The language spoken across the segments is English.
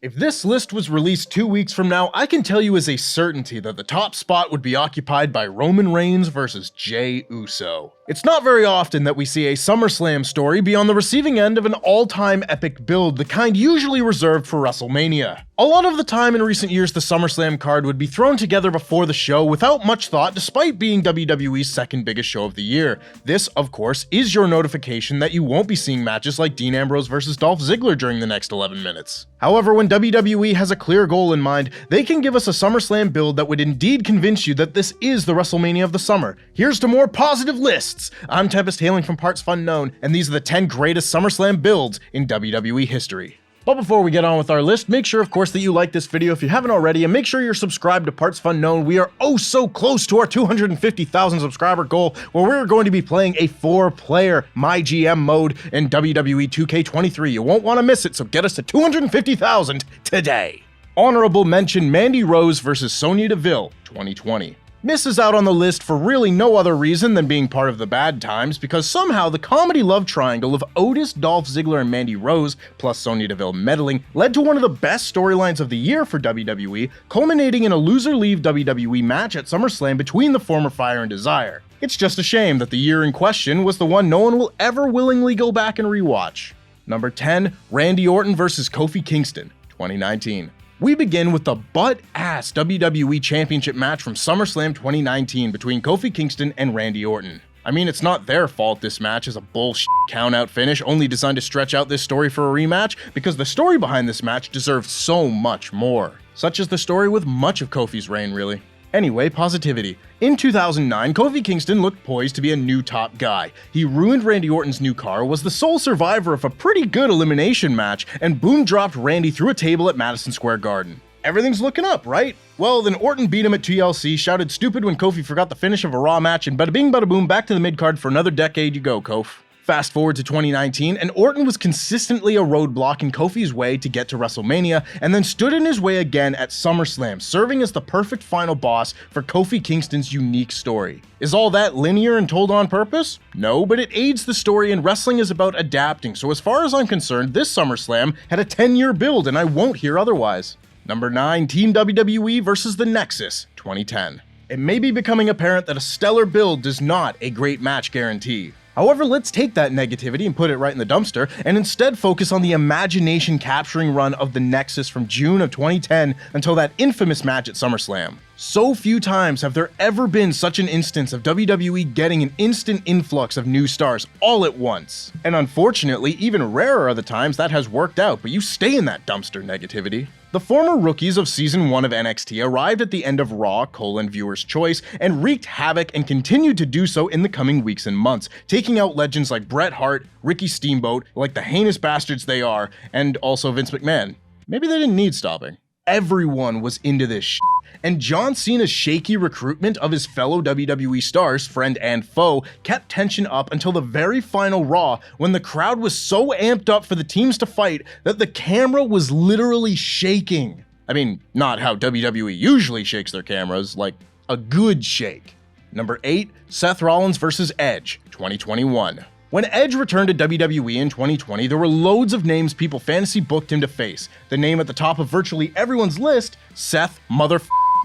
If this list was released 2 weeks from now, I can tell you as a certainty that the top spot would be occupied by Roman Reigns versus Jey Uso. It's not very often that we see a SummerSlam story be on the receiving end of an all-time epic build, the kind usually reserved for WrestleMania. A lot of the time in recent years, the SummerSlam card would be thrown together before the show without much thought, despite being WWE's second biggest show of the year. This, of course, is your notification that you won't be seeing matches like Dean Ambrose versus Dolph Ziggler during the next 11 minutes. However, when WWE has a clear goal in mind, they can give us a SummerSlam build that would indeed convince you that this is the WrestleMania of the summer. Here's to more positive lists! I'm Tempest, hailing from partsFUNknown, and these are the 10 greatest SummerSlam builds in WWE history. But before we get on with our list, make sure of course that you like this video if you haven't already, and make sure you're subscribed to partsFUNknown. We are oh so close to our 250,000 subscriber goal, where we're going to be playing a 4-player MyGM mode in WWE 2K23. You won't want to miss it, so get us to 250,000 today. Honorable mention: Mandy Rose versus Sonya Deville 2020. Misses out on the list for really no other reason than being part of the bad times, because somehow the comedy love triangle of Otis, Dolph Ziggler, and Mandy Rose, plus Sonya Deville meddling, led to one of the best storylines of the year for WWE, culminating in a loser-leave WWE match at SummerSlam between the former Fire and Desire. It's just a shame that the year in question was the one no one will ever willingly go back and rewatch. Number 10, Randy Orton versus Kofi Kingston 2019. We begin with the butt-ass WWE Championship match from SummerSlam 2019 between Kofi Kingston and Randy Orton. I mean, it's not their fault this match is a bullshit count-out finish only designed to stretch out this story for a rematch, because the story behind this match deserves so much more. Such is the story with much of Kofi's reign, really. Anyway, positivity. In 2009, Kofi Kingston looked poised to be a new top guy. He ruined Randy Orton's new car, was the sole survivor of a pretty good elimination match, and boom dropped Randy through a table at Madison Square Garden. Everything's looking up, right? Well, then Orton beat him at TLC, shouted stupid when Kofi forgot the finish of a Raw match, and bada bing bada boom, back to the mid-card for another decade you go, Kof. Fast forward to 2019, and Orton was consistently a roadblock in Kofi's way to get to WrestleMania, and then stood in his way again at SummerSlam, serving as the perfect final boss for Kofi Kingston's unique story. Is all that linear and told on purpose? No, but it aids the story, and wrestling is about adapting, so as far as I'm concerned, this SummerSlam had a 10-year build, and I won't hear otherwise. Number 9, Team WWE versus The Nexus 2010. It may be becoming apparent that a stellar build does not a great match guarantee. However, let's take that negativity and put it right in the dumpster, and instead focus on the imagination-capturing run of The Nexus from June of 2010 until that infamous match at SummerSlam. So few times have there ever been such an instance of WWE getting an instant influx of new stars all at once. And unfortunately, even rarer are the times that has worked out, but you stay in that dumpster negativity. The former rookies of Season 1 of NXT arrived at the end of Raw, Viewer's Choice, and wreaked havoc and continued to do so in the coming weeks and months, taking out legends like Bret Hart, Ricky Steamboat, like the heinous bastards they are, and also Vince McMahon. Maybe they didn't need stopping. Everyone was into this shit. And John Cena's shaky recruitment of his fellow WWE stars, friend and foe, kept tension up until the very final Raw, when the crowd was so amped up for the teams to fight that the camera was literally shaking. I mean, not how WWE usually shakes their cameras, like a good shake. Number 8, Seth Rollins vs. Edge 2021. When Edge returned to WWE in 2020, there were loads of names people fantasy booked him to face. The name at the top of virtually everyone's list, Seth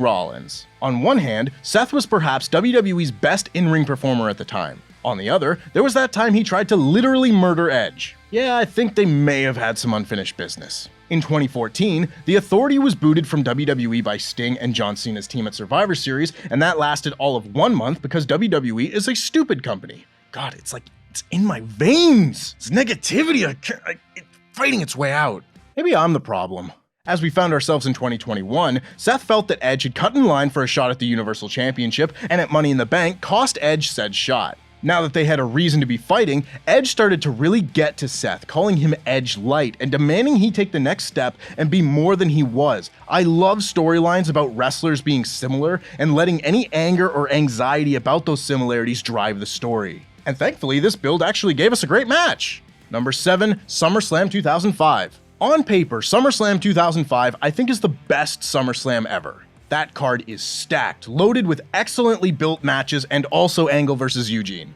Rollins. On one hand, Seth was perhaps WWE's best in-ring performer at the time. On the other, there was that time he tried to literally murder Edge. Yeah, I think they may have had some unfinished business. In 2014, the Authority was booted from WWE by Sting and John Cena's team at Survivor Series, and that lasted all of 1 month because WWE is a stupid company. God, it's in my veins. It's negativity. It's fighting its way out. Maybe I'm the problem. As we found ourselves in 2021, Seth felt that Edge had cut in line for a shot at the Universal Championship, and at Money in the Bank cost Edge said shot. Now that they had a reason to be fighting, Edge started to really get to Seth, calling him Edge Light and demanding he take the next step and be more than he was. I love storylines about wrestlers being similar and letting any anger or anxiety about those similarities drive the story. And thankfully, this build actually gave us a great match. Number 7, SummerSlam 2005. On paper, SummerSlam 2005 I think is the best SummerSlam ever. That card is stacked, loaded with excellently built matches, and also Angle vs. Eugene.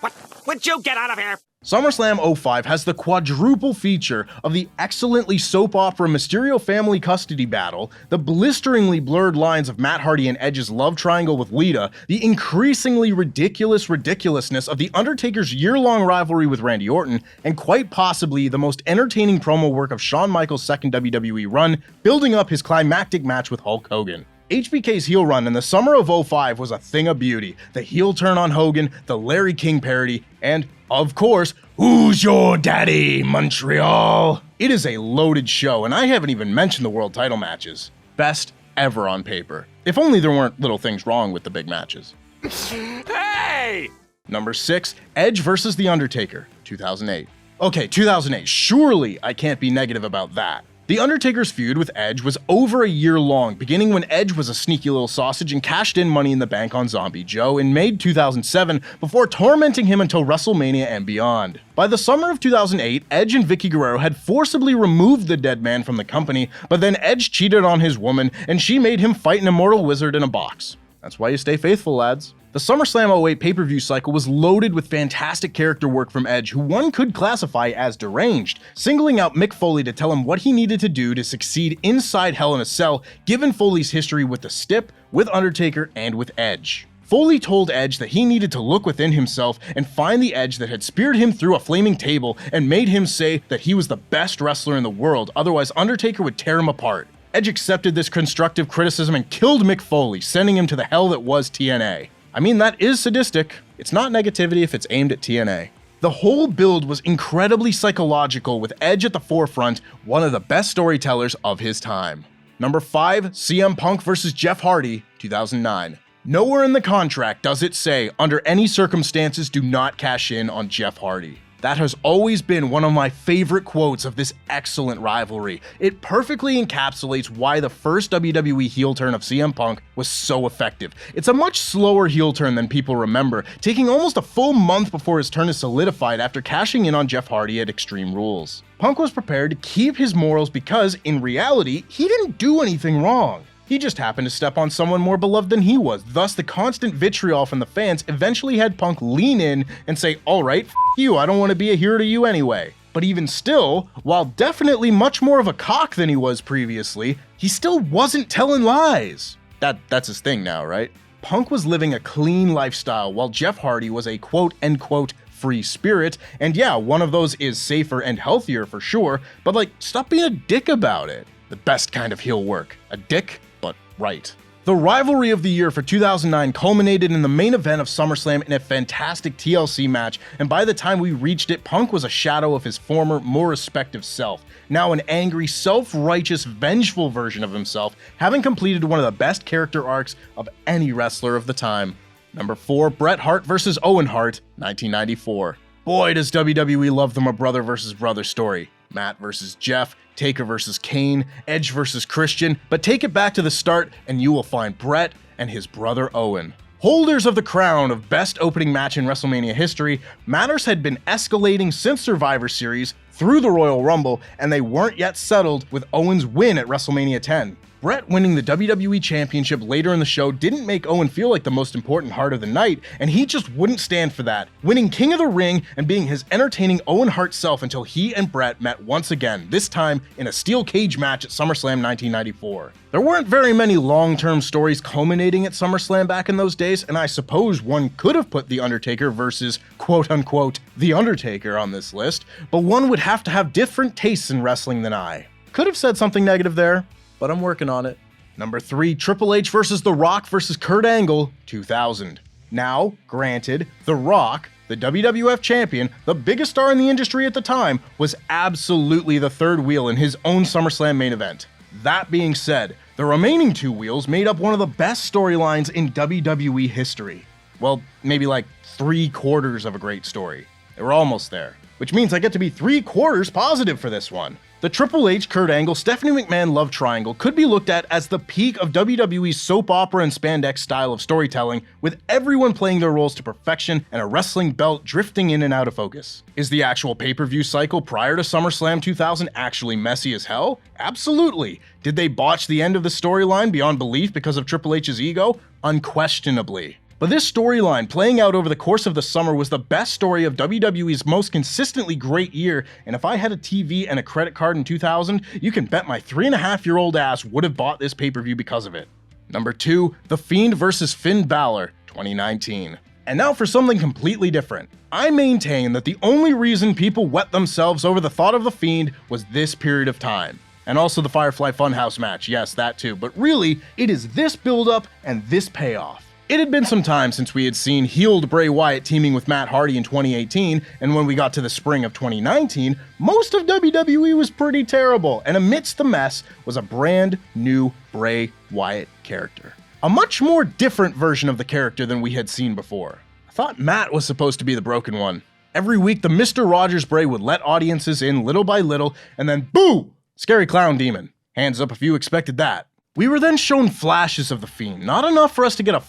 What? Would you get out of here? SummerSlam '05 has the quadruple feature of the excellently soap opera Mysterio family custody battle, the blisteringly blurred lines of Matt Hardy and Edge's love triangle with Lita, the increasingly ridiculousness of The Undertaker's year-long rivalry with Randy Orton, and quite possibly the most entertaining promo work of Shawn Michaels' second WWE run, building up his climactic match with Hulk Hogan. HBK's heel run in the summer of '05 was a thing of beauty. The heel turn on Hogan, the Larry King parody, and, of course, Who's Your Daddy, Montreal? It is a loaded show, and I haven't even mentioned the world title matches. Best ever on paper. If only there weren't little things wrong with the big matches. Hey! Number 6, Edge vs. The Undertaker, 2008. Okay, 2008, surely I can't be negative about that. The Undertaker's feud with Edge was over a year long, beginning when Edge was a sneaky little sausage and cashed in Money in the Bank on Zombie Joe in May 2007 before tormenting him until WrestleMania and beyond. By the summer of 2008, Edge and Vicky Guerrero had forcibly removed the dead man from the company, but then Edge cheated on his woman and she made him fight an immortal wizard in a box. That's why you stay faithful, lads. The SummerSlam '08 pay-per-view cycle was loaded with fantastic character work from Edge, who one could classify as deranged, singling out Mick Foley to tell him what he needed to do to succeed inside Hell in a Cell, given Foley's history with the Stip, with Undertaker, and with Edge. Foley told Edge that he needed to look within himself and find the Edge that had speared him through a flaming table and made him say that he was the best wrestler in the world, otherwise Undertaker would tear him apart. Edge accepted this constructive criticism and killed Mick Foley, sending him to the hell that was TNA. I mean, that is sadistic. It's not negativity if it's aimed at TNA. The whole build was incredibly psychological, with Edge at the forefront, one of the best storytellers of his time. Number 5, CM Punk vs. Jeff Hardy, 2009. Nowhere in the contract does it say, under any circumstances, do not cash in on Jeff Hardy. That has always been one of my favorite quotes of this excellent rivalry. It perfectly encapsulates why the first WWE heel turn of CM Punk was so effective. It's a much slower heel turn than people remember, taking almost a full month before his turn is solidified after cashing in on Jeff Hardy at Extreme Rules. Punk was prepared to keep his morals because, in reality, he didn't do anything wrong. He just happened to step on someone more beloved than he was, thus the constant vitriol from the fans eventually had Punk lean in and say, alright, f*** you, I don't want to be a hero to you anyway. But even still, while definitely much more of a cock than he was previously, he still wasn't telling lies. That's his thing now, right? Punk was living a clean lifestyle while Jeff Hardy was a quote-unquote free spirit, and yeah, one of those is safer and healthier for sure, but like, stop being a dick about it. The best kind of heel work. A dick, but right. The rivalry of the year for 2009 culminated in the main event of SummerSlam in a fantastic TLC match, and by the time we reached it, Punk was a shadow of his former, more respective self, now an angry, self-righteous, vengeful version of himself, having completed one of the best character arcs of any wrestler of the time. Number 4, Bret Hart vs. Owen Hart, 1994. Boy, does WWE love them a brother versus brother story. Matt versus Jeff, Taker versus Kane, Edge versus Christian, but take it back to the start and you will find Bret and his brother Owen. Holders of the crown of best opening match in WrestleMania history, matters had been escalating since Survivor Series through the Royal Rumble, and they weren't yet settled with Owen's win at WrestleMania 10. Bret winning the WWE Championship later in the show didn't make Owen feel like the most important heart of the night, and he just wouldn't stand for that, winning King of the Ring and being his entertaining Owen Hart self until he and Bret met once again, this time in a steel cage match at SummerSlam 1994. There weren't very many long-term stories culminating at SummerSlam back in those days, and I suppose one could have put The Undertaker versus quote-unquote The Undertaker on this list, but one would have to have different tastes in wrestling than I. Could have said something negative there, but I'm working on it. Number 3, Triple H vs. The Rock vs. Kurt Angle, 2000. Now, granted, The Rock, the WWF champion, the biggest star in the industry at the time, was absolutely the third wheel in his own SummerSlam main event. That being said, the remaining 2 wheels made up one of the best storylines in WWE history. Well, maybe like 3/4 of a great story. They were almost there, which means I get to be 3/4 positive for this one. The Triple H, Kurt Angle, Stephanie McMahon love triangle could be looked at as the peak of WWE's soap opera and spandex style of storytelling, with everyone playing their roles to perfection and a wrestling belt drifting in and out of focus. Is the actual pay-per-view cycle prior to SummerSlam 2000 actually messy as hell? Absolutely. Did they botch the end of the storyline beyond belief because of Triple H's ego? Unquestionably. But this storyline playing out over the course of the summer was the best story of WWE's most consistently great year, and if I had a TV and a credit card in 2000, you can bet my 3.5-year-old ass would have bought this pay-per-view because of it. Number 2, The Fiend vs. Finn Balor, 2019. And now for something completely different. I maintain that the only reason people wet themselves over the thought of The Fiend was this period of time. And also the Firefly Funhouse match, yes, that too, but really, it is this build-up and this payoff. It had been some time since we had seen healed Bray Wyatt teaming with Matt Hardy in 2018, and when we got to the spring of 2019, most of WWE was pretty terrible, and amidst the mess was a brand new Bray Wyatt character. A much more different version of the character than we had seen before. I thought Matt was supposed to be the broken one. Every week, the Mr. Rogers Bray would let audiences in little by little, and then boo! Scary clown demon. Hands up if you expected that. We were then shown flashes of the Fiend, not enough for us to get a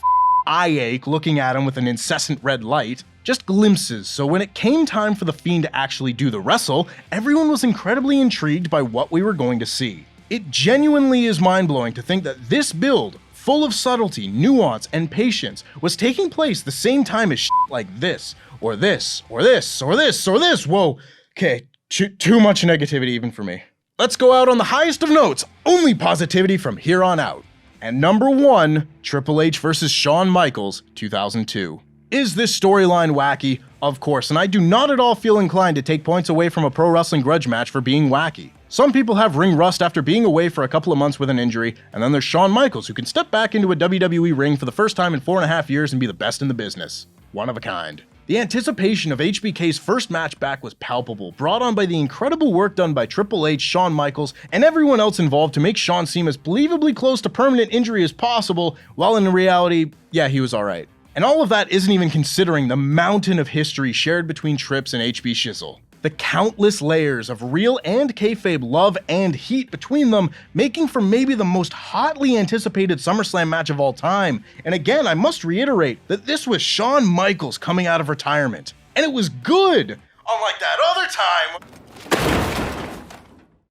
eye ache looking at him with an incessant red light, just glimpses, so when it came time for the Fiend to actually do the wrestle, everyone was incredibly intrigued by what we were going to see. It genuinely is mind-blowing to think that this build, full of subtlety, nuance, and patience, was taking place the same time as like this, or this, or this, or this, or this. Whoa, okay, too much negativity even for me. Let's go out on the highest of notes, only positivity from here on out. And number 1, Triple H vs. Shawn Michaels, 2002. Is this storyline wacky? Of course, and I do not at all feel inclined to take points away from a pro wrestling grudge match for being wacky. Some people have ring rust after being away for a couple of months with an injury, and then there's Shawn Michaels, who can step back into a WWE ring for the first time in 4.5 years and be the best in the business. One of a kind. The anticipation of HBK's first match back was palpable, brought on by the incredible work done by Triple H, Shawn Michaels, and everyone else involved to make Shawn seem as believably close to permanent injury as possible, while in reality, yeah, he was alright. And all of that isn't even considering the mountain of history shared between Trips and HB Shizzle. The countless layers of real and kayfabe love and heat between them, making for maybe the most hotly anticipated SummerSlam match of all time. And again, I must reiterate that this was Shawn Michaels coming out of retirement. And it was good! Unlike that other time!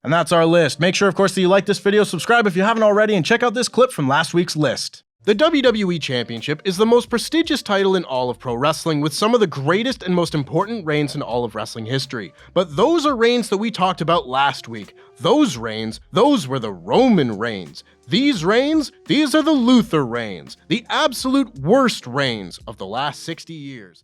And that's our list. Make sure, of course, that you like this video, subscribe if you haven't already, and check out this clip from last week's list. The WWE Championship is the most prestigious title in all of pro wrestling, with some of the greatest and most important reigns in all of wrestling history. But those are reigns that we talked about last week. Those reigns, those were the Roman reigns. These reigns, these are the Luther reigns, the absolute worst reigns of the last 60 years.